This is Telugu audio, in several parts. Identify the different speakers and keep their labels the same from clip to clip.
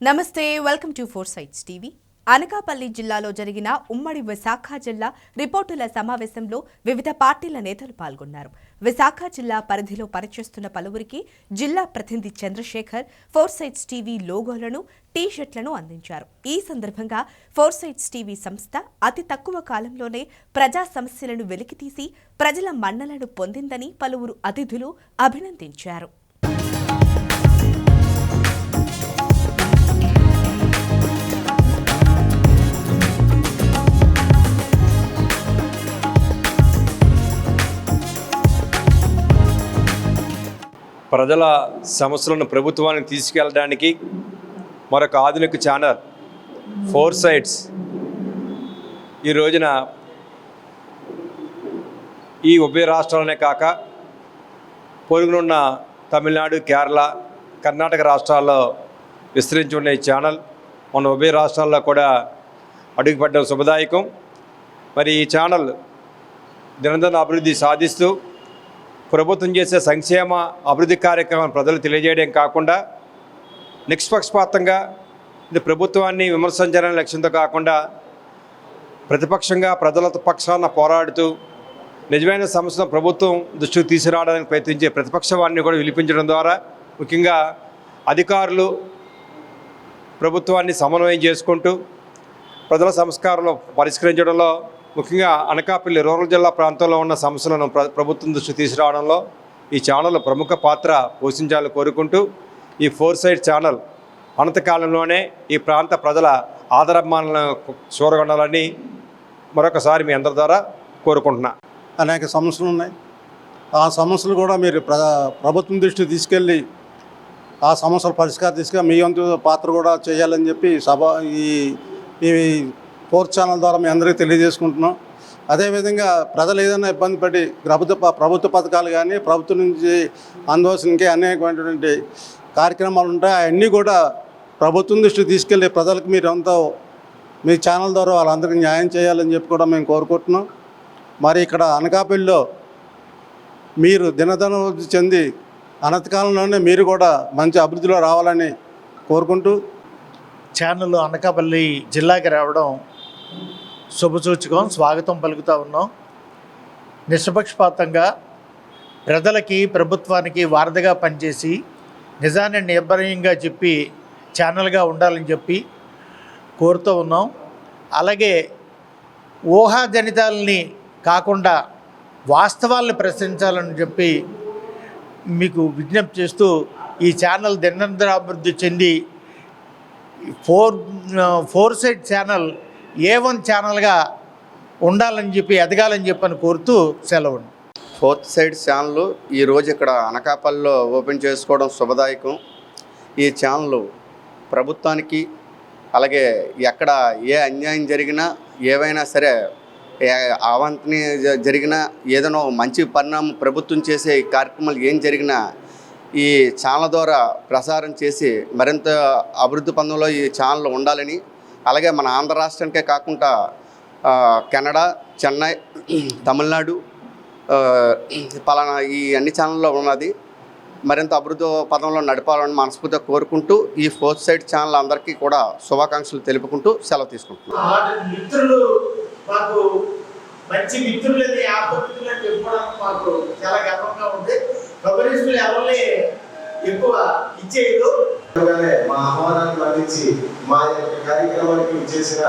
Speaker 1: నమస్తే, welcome to four sites TV. Anakapalli జిల్లాలో జరిగిన ఉమ్మడి విశాఖ జిల్లా రిపోర్టుల సమావేశంలో వివిధ పార్టీల నేతలు పాల్గొన్నారు. విశాఖ జిల్లా పరిధిలో పనిచేస్తున్న పలువురికి జిల్లా ప్రతినిధి చంద్రశేఖర్ ఫోర్ సైట్స్ టీవీ లోగోలను, టీ-షర్ట్లను అందించారు. ఈ సందర్భంగా ఫోర్ సైట్స్ టీవీ సంస్థ అతి తక్కువ కాలంలోనే ప్రజా సమస్యలను వెలికితీసి ప్రజల మన్ననలను పొందిందని పలువురు అతిథులు అభినందించారు.
Speaker 2: ప్రజల సమస్యలను ప్రభుత్వానికి తీసుకెళ్ళడానికి మరొక ఆధునిక ఛానల్ ఫోర్ సైట్స్ ఈ రోజున ఈ ఉభయ రాష్ట్రాలనే కాక పొరుగునున్న తమిళనాడు, కేరళ, కర్ణాటక రాష్ట్రాల్లో విస్తరించి ఉన్న ఈ ఛానల్ మన ఉభయ రాష్ట్రాల్లో కూడా అడుగుపడ్డం శుభదాయకం. మరి ఈ ఛానల్ దినదిన అభివృద్ధి సాధిస్తూ ప్రభుత్వం చేసే సంక్షేమ అభివృద్ధి కార్యక్రమాన్ని ప్రజలు తెలియజేయడం కాకుండా నిష్పక్షపాతంగా ఇది ప్రభుత్వాన్ని విమర్శించాలనే లక్ష్యంతో కాకుండా ప్రతిపక్షంగా ప్రజల పక్షాన పోరాడుతూ నిజమైన సమస్యను ప్రభుత్వం దృష్టికి తీసుకురావడానికి ప్రయత్నించే ప్రతిపక్షవాన్ని కూడా విలిపించడం ద్వారా ముఖ్యంగా అధికారులు ప్రభుత్వాన్ని సమన్వయం చేసుకుంటూ ప్రజల సంస్కారాలను పరిష్కరించడంలో ముఖ్యంగా అనకాపల్లి రూరల్ జిల్లా ప్రాంతంలో ఉన్న సమస్యలను ప్రభుత్వం దృష్టికి తీసుకురావడంలో ఈ ఛానల్ ప్రముఖ పాత్ర పోషించాలని కోరుకుంటూ ఈ ఫోర్ సైట్ ఛానల్ అనంతకాలంలోనే ఈ ప్రాంత ప్రజల ఆదరాభిమానాలను చూరగొనాలని మరొకసారి మీ అందరి ద్వారా కోరుకుంటున్నా.
Speaker 3: అనేక సమస్యలు ఉన్నాయి. ఆ సమస్యలు కూడా మీరు ప్రభుత్వం దృష్టికి తీసుకెళ్ళి ఆ సమస్యల పరిష్కారం తీసుకెళ్ళి మీ వంతు పాత్ర కూడా చేయాలని చెప్పి ఈ ఫోర్త్ ఛానల్ ద్వారా మీ అందరికీ తెలియజేసుకుంటున్నాం. అదేవిధంగా ప్రజలు ఏదైనా ఇబ్బంది పడి ప్రభుత్వ పథకాలు కానీ ప్రభుత్వం నుంచి అందవలసిన ఇంకా అనేకమైనటువంటి కార్యక్రమాలు ఉంటాయి. అవన్నీ కూడా ప్రభుత్వం దృష్టికి తీసుకెళ్ళి ప్రజలకు మీరంతా మీ ఛానల్ ద్వారా వాళ్ళందరికీ న్యాయం చేయాలని చెప్పి కూడా మేము కోరుకుంటున్నాం. మరి ఇక్కడ అనకాపల్లిలో మీరు దినదినాభివృద్ధి చెంది అనంతకాలంలోనే మీరు కూడా మంచి అభివృద్ధిలో రావాలని కోరుకుంటూ
Speaker 4: ఛానల్ అనకాపల్లి జిల్లాకి రావడం శుభసూచకం, స్వాగతం పలుకుతూ ఉన్నాం. నిష్పక్షపాతంగా ప్రజలకి ప్రభుత్వానికి వారధిగా పనిచేసి నిజాన్ని నిర్భయంగా చెప్పి ఛానల్గా ఉండాలని చెప్పి కోరుతూ ఉన్నాం. అలాగే ఊహాజనితాలని కాకుండా వాస్తవాలను ప్రశ్నించాలని చెప్పి మీకు విజ్ఞప్తి చేస్తూ ఈ ఛానల్ దినదినాభివృద్ధి చెంది ఫోర్ సైట్ ఛానల్ A1 ఛానల్గా ఉండాలని చెప్పి ఎదగాలని చెప్పని కోరుతూ సెలవు.
Speaker 5: ఫోర్త్ సైడ్ ఛానల్ ఈరోజు ఇక్కడ అనకాపల్లిలో ఓపెన్ చేసుకోవడం శుభదాయకం. ఈ ఛానల్ ప్రభుత్వానికి అలాగే ఎక్కడ ఏ అన్యాయం జరిగినా ఏవైనా సరే అవాంతని జరిగినా ఏదైనా మంచి పరిణామం ప్రభుత్వం చేసే కార్యక్రమాలు ఏం జరిగినా ఈ ఛానల్ ద్వారా ప్రసారం చేసి మరింత అభివృద్ధి పథంలో ఈ ఛానల్ ఉండాలని, అలాగే మన ఆంధ్ర రాష్ట్రానికే కాకుండా కెనడా, చెన్నై, తమిళనాడు పలానా ఈ అన్ని ఛానల్లో ఉన్నది మరింత అభివృద్ధి పథంలో నడపాలని మనస్ఫూర్తిగా కోరుకుంటూ ఈ ఫోర్త్ సైడ్ ఛానల్ అందరికీ కూడా శుభాకాంక్షలు తెలుపుకుంటూ సెలవు తీసుకుంటున్నాం.
Speaker 4: మిత్రులు మాకు మంచి మిత్రులని ఆపత్తులని చెప్పుకోవడానికి మాకు చాలా గర్వంగా ఉంది. కమ్యూనిస్టులు ఎవరిని ఎక్కువ ఇచ్చేయదు.
Speaker 6: మా ఆహ్వానాన్ని అందించి మా యొక్క కార్యక్రమానికి ఇచ్చేసిన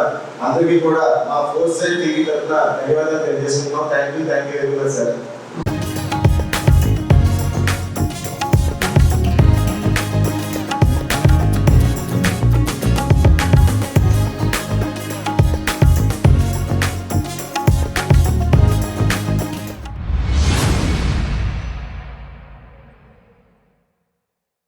Speaker 6: అందరికీ కూడా మా ఫోర్త్ సైడ్ టీవీ తరఫున ధన్యవాదాలు తెలియజేసుకుంటున్నాం. Thank you very much sir.